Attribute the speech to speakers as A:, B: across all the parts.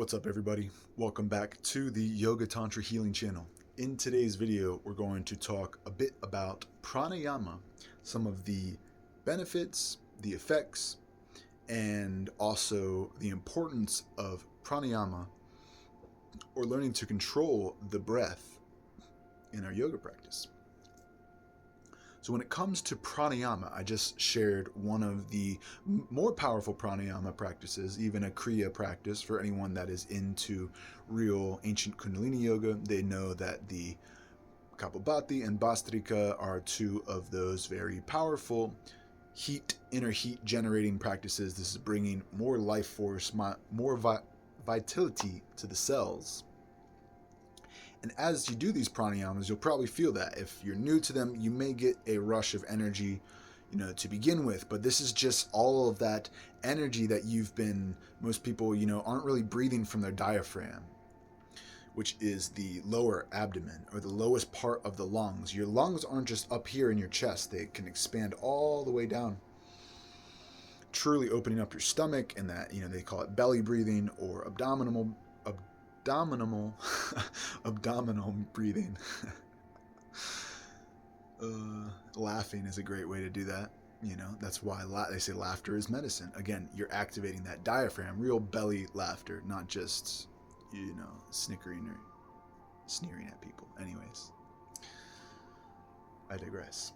A: What's up, everybody? Welcome back to the Yoga Tantra Healing channel. In today's video, we're going to talk a bit about pranayama, some of the benefits, the effects, and also the importance of pranayama, or learning to control the breath in our yoga practice. So when it comes to pranayama, I just shared one of the more powerful pranayama practices, even a kriya practice for anyone that is into real ancient kundalini yoga. They know that the Kapalbhati and Bhastrika are two of those very powerful inner heat generating practices. This is bringing more life force, more vitality to the cells. And as you do these pranayamas, you'll probably feel that. If you're new to them, you may get a rush of energy, to begin with. But this is just all of that energy that most people, aren't really breathing from their diaphragm, which is the lower abdomen or the lowest part of the lungs. Your lungs aren't just up here in your chest. They can expand all the way down, truly opening up your stomach, and that, they call it belly breathing or abdominal breathing. Laughing is a great way to do that. That's why they say laughter is medicine. Again, you're activating that diaphragm, real belly laughter, not just, snickering or sneering at people. Anyways, I digress.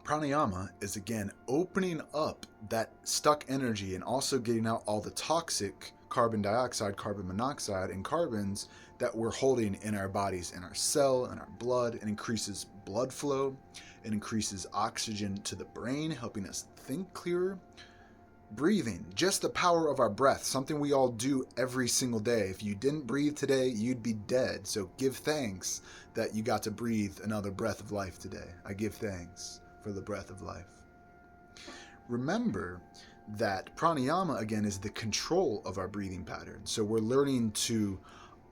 A: Pranayama is, again, opening up that stuck energy and also getting out all the toxic carbon dioxide, carbon monoxide, and carbons that we're holding in our bodies, in our cell, in our blood. It increases blood flow. It increases oxygen to the brain, helping us think clearer. Breathing, just the power of our breath, something we all do every single day. If you didn't breathe today, you'd be dead. So give thanks that you got to breathe another breath of life today. I give thanks for the breath of life. Remember that pranayama, again, is the control of our breathing pattern. So we're learning to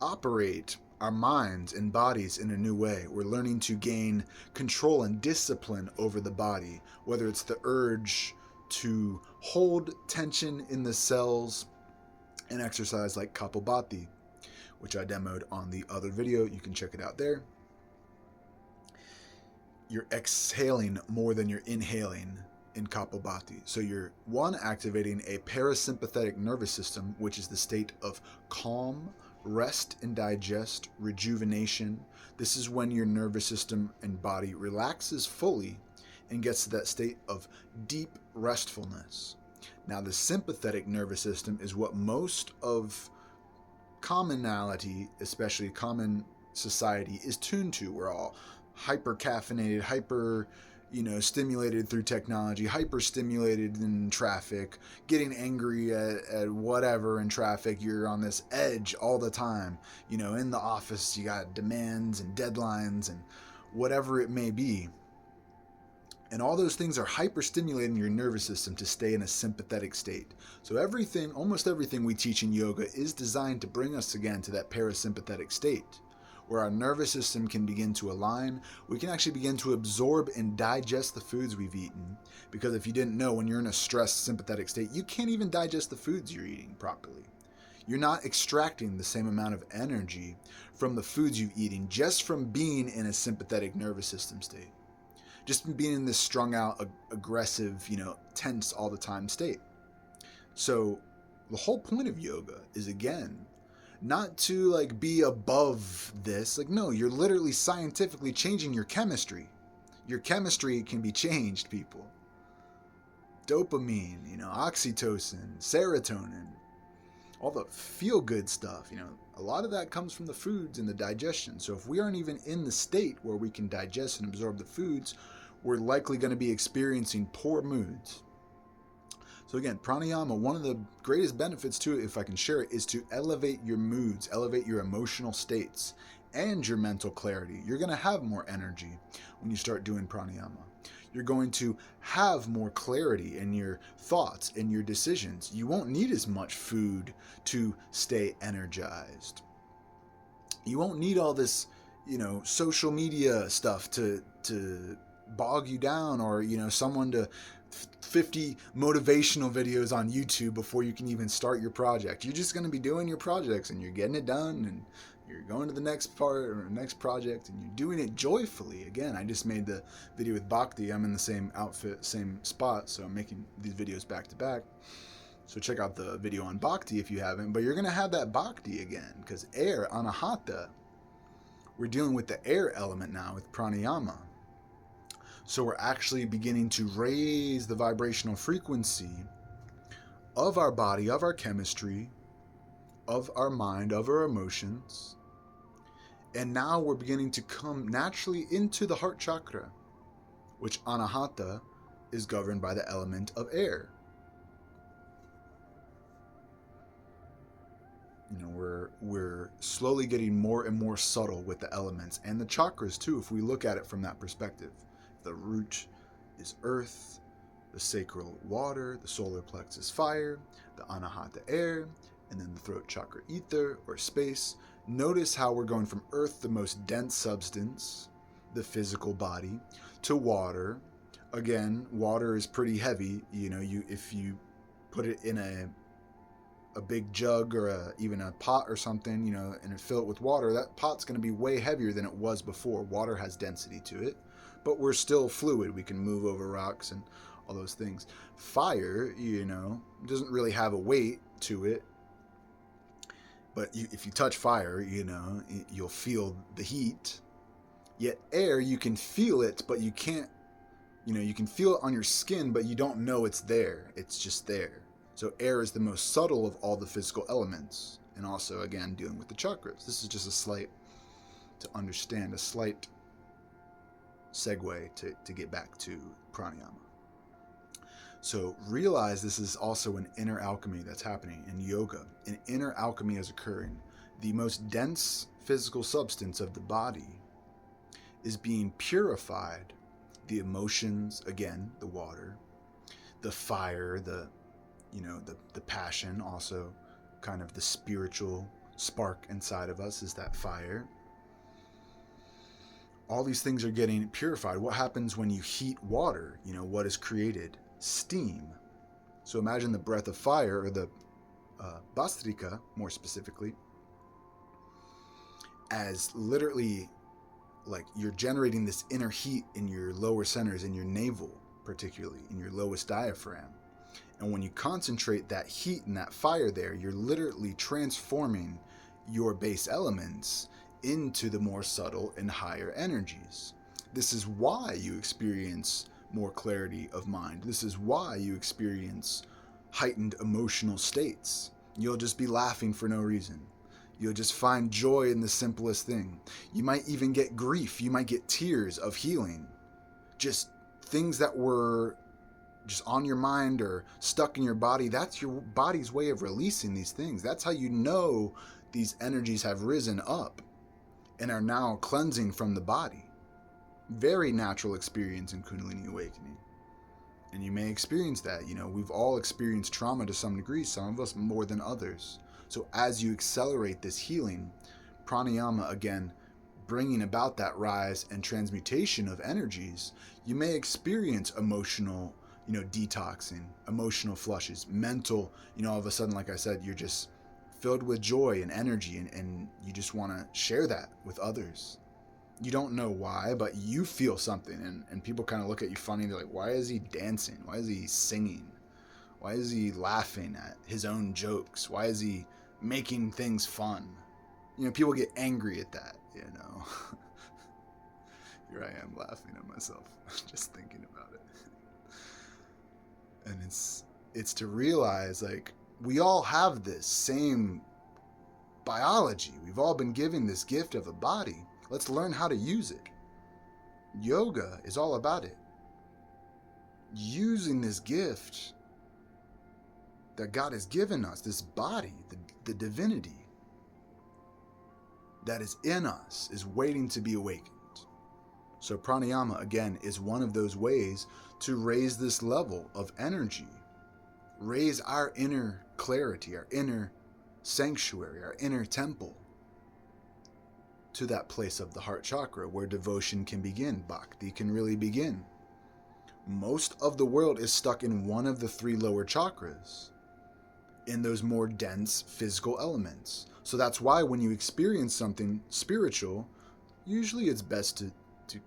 A: operate our minds and bodies in a new way. We're learning to gain control and discipline over the body, whether it's the urge to hold tension in the cells and exercise like Kapalbhati, which I demoed on the other video. You can check it out there. You're exhaling more than you're inhaling in Kapalbhati. So you're activating a parasympathetic nervous system, which is the state of calm, rest and digest, rejuvenation. This is when your nervous system and body relaxes fully and gets to that state of deep restfulness. Now, the sympathetic nervous system is what most of commonality, especially common society, is tuned to. We're all hyper caffeinated, hyper stimulated through technology, hyper stimulated in traffic, getting angry at whatever in traffic. You're on this edge all the time. In the office, you got demands and deadlines and whatever it may be. And all those things are hyper stimulating your nervous system to stay in a sympathetic state. So almost everything we teach in yoga is designed to bring us again to that parasympathetic state, where our nervous system can begin to align. We can actually begin to absorb and digest the foods we've eaten. Because if you didn't know, when you're in a stressed sympathetic state, you can't even digest the foods you're eating properly. You're not extracting the same amount of energy from the foods you've eaten just from being in a sympathetic nervous system state. Just from being in this strung out, aggressive, tense all the time state. So the whole point of yoga is, again, not to be above this. No, you're literally scientifically changing your chemistry. Your chemistry can be changed, people. Dopamine, oxytocin, serotonin, all the feel-good stuff, a lot of that comes from the foods and the digestion. So if we aren't even in the state where we can digest and absorb the foods, we're likely going to be experiencing poor moods. So again, pranayama, one of the greatest benefits to it, if I can share it, is to elevate your moods, elevate your emotional states, and your mental clarity. You're going to have more energy when you start doing pranayama. You're going to have more clarity in your thoughts and your decisions. You won't need as much food to stay energized. You won't need all this, social media stuff to bog you down, or someone to 50 motivational videos on YouTube before you can even start your project. You're just going to be doing your projects and you're getting it done, and you're going to the next part or next project, and you're doing it joyfully. Again, I just made the video with Bhakti. I'm in the same outfit, same spot, so I'm making these videos back to back. So check out the video on Bhakti if you haven't. But you're going to have that Bhakti again, because air, anahata, we're dealing with the air element now with pranayama. So we're actually beginning to raise the vibrational frequency of our body, of our chemistry, of our mind, of our emotions. And now we're beginning to come naturally into the heart chakra, which anahata is governed by the element of air. We're slowly getting more and more subtle with the elements and the chakras too, if we look at it from that perspective. The root is earth, the sacral water, the solar plexus fire, the anahata air, and then the throat chakra ether or space. Notice how we're going from earth, the most dense substance, the physical body, to water. Again, water is pretty heavy. If you put it in a big jug or even a pot or something, and fill it with water, that pot's going to be way heavier than it was before. Water has density to it, but we're still fluid. We can move over rocks and all those things. Fire, doesn't really have a weight to it, but if you touch fire, you'll feel the heat. Yet air, you can feel it, but you can't, you can feel it on your skin, but you don't know it's there. It's just there. So air is the most subtle of all the physical elements. And also, again, dealing with the chakras. This is just a slight segue to get back to pranayama. So realize this is also an inner alchemy that's happening in yoga. An inner alchemy is occurring. The most dense physical substance of the body is being purified. The emotions, again, the water, the fire, the passion, also kind of the spiritual spark inside of us is that fire. All these things are getting purified. What happens when you heat water? What is created? Steam. So imagine the breath of fire, or the bastrika, more specifically, as literally like you're generating this inner heat in your lower centers, in your navel, particularly in your lowest diaphragm. And when you concentrate that heat and that fire there, you're literally transforming your base elements into the more subtle and higher energies. This is why you experience more clarity of mind. This is why you experience heightened emotional states. You'll just be laughing for no reason. You'll just find joy in the simplest thing. You might even get grief. You might get tears of healing. Just things that were just on your mind or stuck in your body. That's your body's way of releasing these things. That's how you know these energies have risen up and are now cleansing from the body. Very natural experience in Kundalini awakening. And you may experience that. We've all experienced trauma to some degree, some of us more than others. So as you accelerate this healing, pranayama, again, bringing about that rise and transmutation of energies, you may experience emotional detoxing, emotional flushes, mental, all of a sudden, like I said, you're just filled with joy and energy, and you just want to share that with others. You don't know why, but you feel something, and people kind of look at you funny. They're like, why is he dancing? Why is he singing? Why is he laughing at his own jokes? Why is he making things fun? People get angry at that, Here I am laughing at myself, just thinking about it. And it's to realize, like, we all have this same biology. We've all been given this gift of a body. Let's learn how to use it. Yoga is all about it. Using this gift that God has given us, this body, the divinity that is in us, is waiting to be awakened. So pranayama, again, is one of those ways to raise this level of energy, raise our inner clarity, our inner sanctuary, our inner temple, to that place of the heart chakra where devotion can begin, bhakti can really begin, Most of the world is stuck in one of the 3 lower chakras, in those more dense physical elements. So that's why when you experience something spiritual, usually it's best to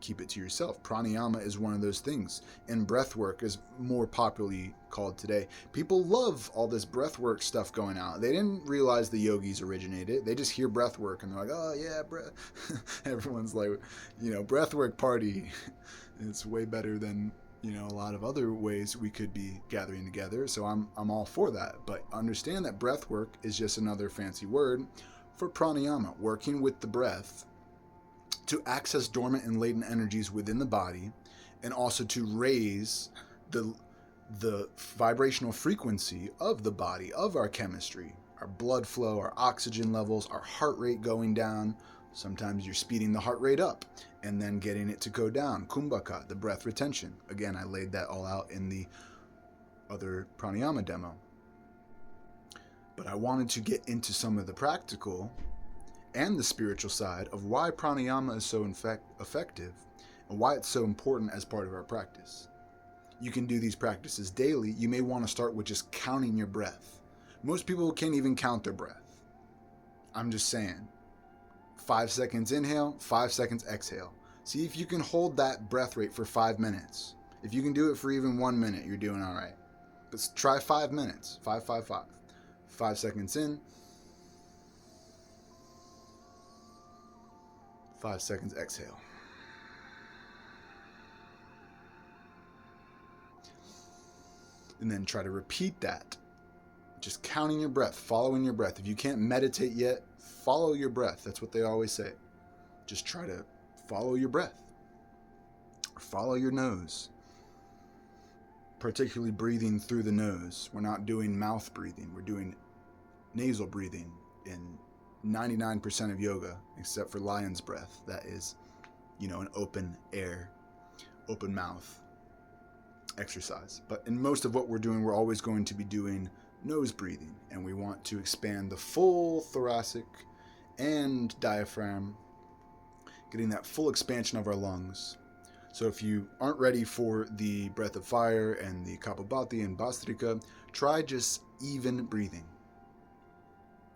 A: keep it to yourself. Pranayama is one of those things. And breathwork is more popularly called today. People love all this breathwork stuff going out. They didn't realize the yogis originated. They just hear breathwork and they're like, oh yeah, breath. Everyone's like, breathwork party. It's way better than, a lot of other ways we could be gathering together. So I'm all for that. But understand that breathwork is just another fancy word for pranayama, working with the breath to access dormant and latent energies within the body, and also to raise the vibrational frequency of the body, of our chemistry, our blood flow, our oxygen levels, our heart rate going down. Sometimes you're speeding the heart rate up and then getting it to go down. Kumbhaka, the breath retention. Again, I laid that all out in the other pranayama demo. But I wanted to get into some of the practical and the spiritual side of why pranayama is so effective and why it's so important as part of our practice. You can do these practices daily. You may want to start with just counting your breath. Most people can't even count their breath. I'm just saying. 5 seconds inhale, 5 seconds exhale. See if you can hold that breath rate for 5 minutes. If you can do it for even 1 minute, you're doing all right. But try 5 minutes. 5, 5, 5. 5 seconds in. 5 seconds exhale. And then try to repeat that. Just counting your breath, following your breath. If you can't meditate yet, follow your breath. That's what they always say. Just try to follow your breath. Or follow your nose. Particularly breathing through the nose. We're not doing mouth breathing. We're doing nasal breathing in 99% of yoga, except for lion's breath. That is, an open air, open mouth exercise. But in most of what we're doing, we're always going to be doing nose breathing, and we want to expand the full thoracic and diaphragm, getting that full expansion of our lungs. So if you aren't ready for the breath of fire and the Kapalbhati and Bhastrika, try just even breathing.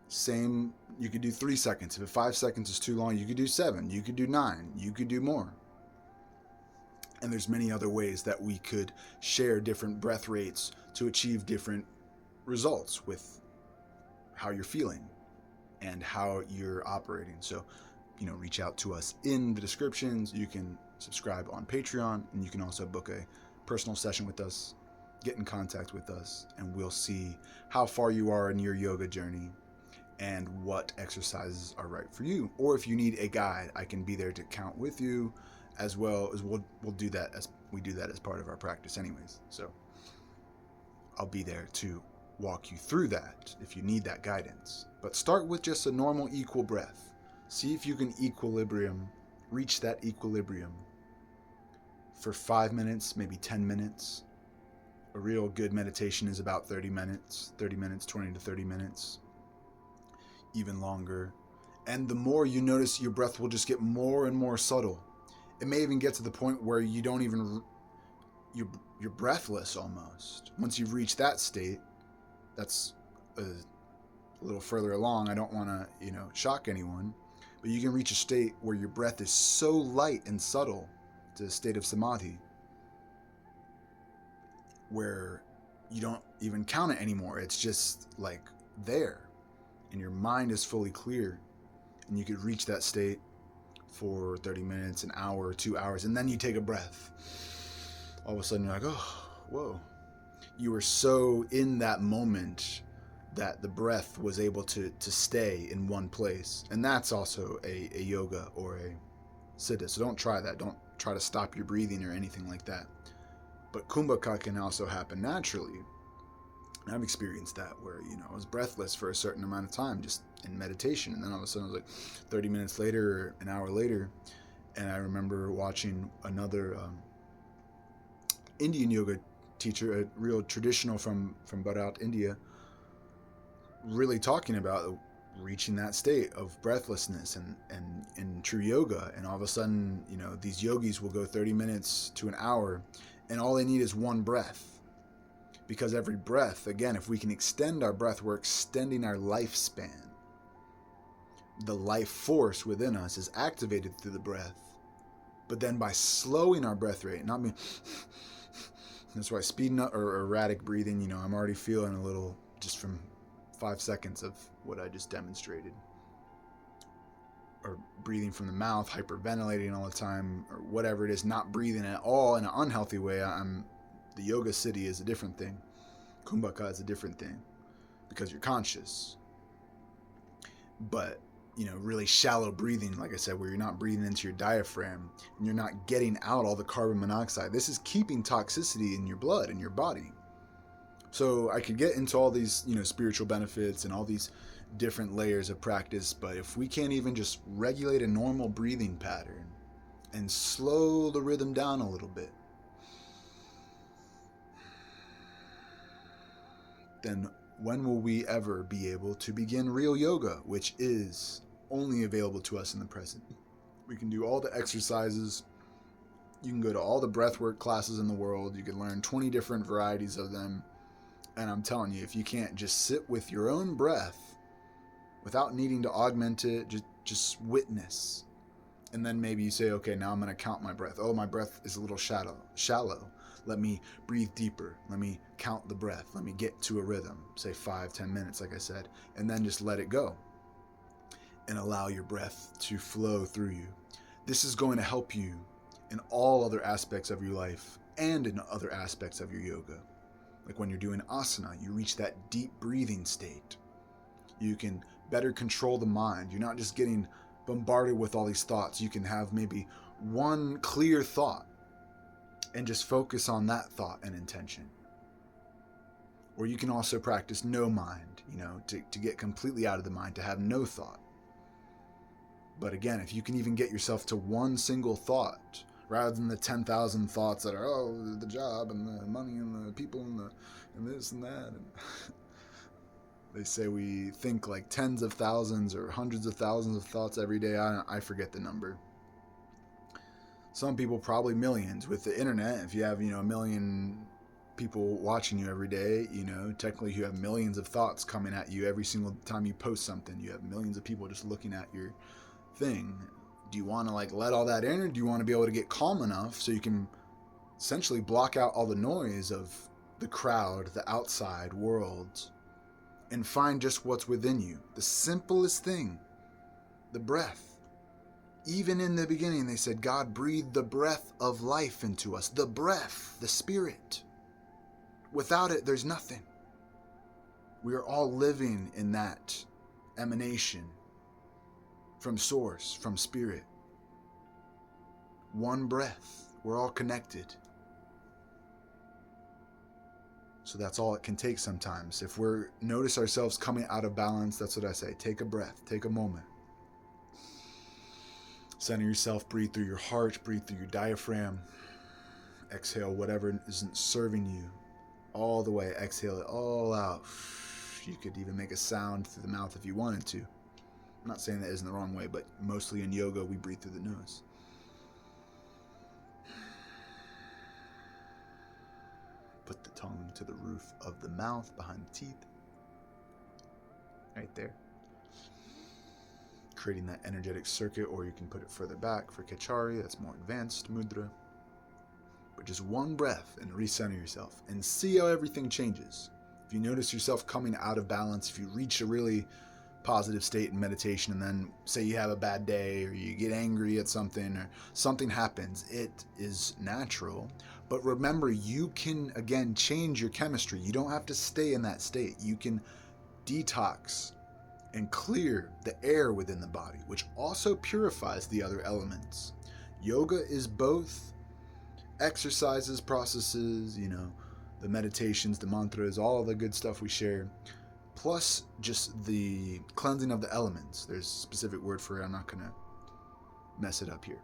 A: Same, you could do 3 seconds. If 5 seconds is too long, you could do 7, you could do 9, you could do more. And there's many other ways that we could share different breath rates to achieve different results with how you're feeling and how you're operating. So, reach out to us in the descriptions. You can subscribe on Patreon, and you can also book a personal session with us, get in contact with us, and we'll see how far you are in your yoga journey and what exercises are right for you. Or if you need a guide, I can be there to count with you, as well as we'll do that as we do that as part of our practice anyways. So I'll be there to walk you through that if you need that guidance. But start with just a normal equal breath. See if you can reach that equilibrium for 5 minutes, maybe 10 minutes. A real good meditation is about 30 minutes, 20 to 30 minutes, even longer. And the more you notice, your breath will just get more and more subtle. It may even get to the point where you don't even, you're breathless almost. Once you've reached that state, that's a little further along. I don't want to, shock anyone, but you can reach a state where your breath is so light and subtle, to a state of samadhi, where you don't even count it anymore. It's just like there, and your mind is fully clear, and you could reach that state for 30 minutes, an hour, 2 hours, and then you take a breath. All of a sudden you're like, oh, whoa. You were so in that moment that the breath was able to stay in one place. And that's also a yoga or a siddha. So don't try that. Don't try to stop your breathing or anything like that. But kumbhaka can also happen naturally. And I've experienced that where, I was breathless for a certain amount of time just in meditation. And then all of a sudden I was like 30 minutes later, or an hour later. And I remember watching another Indian yoga teacher, a real traditional from Bharat, India, really talking about reaching that state of breathlessness and true yoga. And all of a sudden, these yogis will go 30 minutes to an hour And all they need is one breath. Because every breath, again, if we can extend our breath, we're extending our lifespan. The life force within us is activated through the breath. But then by slowing our breath rate, not me, that's why speeding up or erratic breathing, I'm already feeling a little just from 5 seconds of what I just demonstrated. Or breathing from the mouth, hyperventilating all the time, or whatever it is, not breathing at all in an unhealthy way. The yoga city is a different thing. Kumbhaka is a different thing because you're conscious. But, really shallow breathing, like I said, where you're not breathing into your diaphragm and you're not getting out all the carbon monoxide. This is keeping toxicity in your blood, in your body. So I could get into all these, spiritual benefits and all these different layers of practice, but if we can't even just regulate a normal breathing pattern and slow the rhythm down a little bit, then when will we ever be able to begin real yoga, which is only available to us in the present? We can do all the exercises. You can go to all the breathwork classes in the world. You can learn 20 different varieties of them. And I'm telling you, if you can't just sit with your own breath without needing to augment it, just witness. And then maybe you say, okay, now I'm going to count my breath. Oh, my breath is a little shallow. Let me breathe deeper. Let me count the breath. Let me get to a rhythm, say 5-10 minutes, like I said, and then just let it go and allow your breath to flow through you. This is going to help you in all other aspects of your life and in other aspects of your yoga. Like when you're doing asana, you reach that deep breathing state. You can better control the mind. You're not just getting bombarded with all these thoughts. You can have maybe one clear thought and just focus on that thought and intention. Or you can also practice no mind, to get completely out of the mind, to have no thought. But again, if you can even get yourself to one single thought, rather than the 10,000 thoughts that are, the job and the money and the people and this and that. And they say we think like tens of thousands or hundreds of thousands of thoughts every day. I forget the number. Some people probably millions. With the internet, if you have, a million people watching you every day, technically you have millions of thoughts coming at you every single time you post something. You have millions of people just looking at your thing. Do you want to let all that in, or do you want to be able to get calm enough so you can essentially block out all the noise of the crowd, the outside world, and find just what's within you? The simplest thing, the breath. Even in the beginning, they said God breathed the breath of life into us. The breath, the spirit. Without it, there's nothing. We are all living in that emanation from source, from spirit. One breath. We're all connected. So that's all it can take sometimes. If we notice ourselves coming out of balance, that's what I say. Take a breath. Take a moment. Center yourself. Breathe through your heart. Breathe through your diaphragm. Exhale whatever isn't serving you. All the way. Exhale it all out. You could even make a sound through the mouth if you wanted to. I'm not saying that isn't the wrong way, but mostly in yoga, we breathe through the nose. Put the tongue to the roof of the mouth, behind the teeth. Right there. Creating that energetic circuit, or you can put it further back for Kachari. That's more advanced mudra. But just one breath and recenter yourself and see how everything changes. If you notice yourself coming out of balance, if you reach a really positive state in meditation and then say you have a bad day or you get angry at something or something happens, it is natural. But remember, you can, again, change your chemistry. You don't have to stay in that state. You can detox and clear the air within the body, which also purifies the other elements. Yoga is both exercises, processes, the meditations, the mantras, all the good stuff we share, plus just the cleansing of the elements. There's a specific word for it. I'm not going to mess it up here.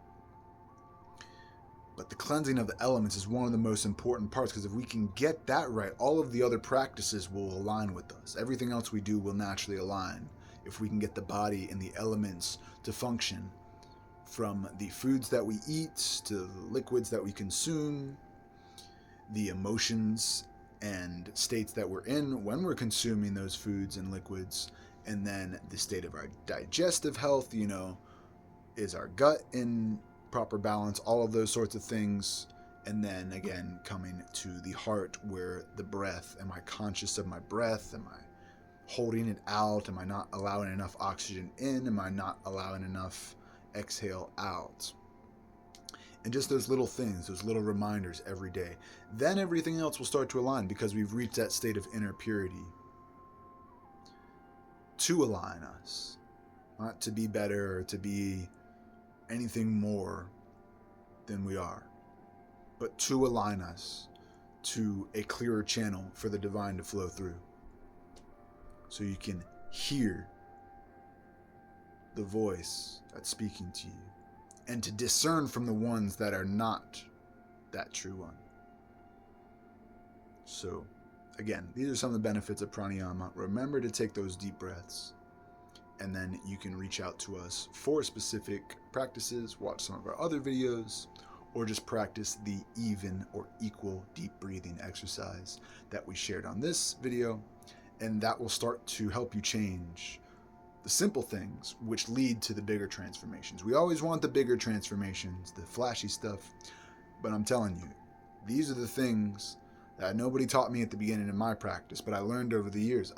A: But the cleansing of the elements is one of the most important parts, because if we can get that right, all of the other practices will align with us. Everything else we do will naturally align if we can get the body and the elements to function, from the foods that we eat to the liquids that we consume, the emotions and states that we're in when we're consuming those foods and liquids, and then the state of our digestive health, is our gut in proper balance, all of those sorts of things. And then again, coming to the heart, where the breath, am I conscious of my breath? Am I holding it out? Am I not allowing enough oxygen in? Am I not allowing enough exhale out? And just those little things, those little reminders every day. Then everything else will start to align, because we've reached that state of inner purity to align us, not to be better or to be anything more than we are, but to align us to a clearer channel for the divine to flow through, so you can hear the voice that's speaking to you, and to discern from the ones that are not that true one. So again, these are some of the benefits of pranayama. Remember to take those deep breaths, and then you can reach out to us for specific practices, watch some of our other videos, or just practice the even or equal deep breathing exercise that we shared on this video, and that will start to help you change the simple things which lead to the bigger transformations. We always want the bigger transformations, the flashy stuff, but I'm telling you, these are the things that nobody taught me at the beginning of my practice, but I learned over the years.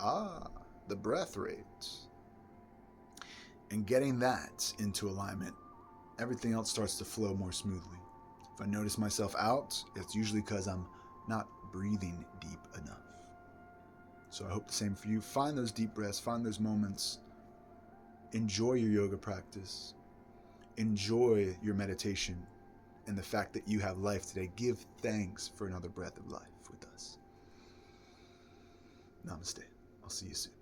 A: The breath rate. And getting that into alignment, everything else starts to flow more smoothly. If I notice myself out, it's usually because I'm not breathing deep enough. So I hope the same for you. Find those deep breaths, find those moments. Enjoy your yoga practice. Enjoy your meditation and the fact that you have life today. Give thanks for another breath of life with us. Namaste. I'll see you soon.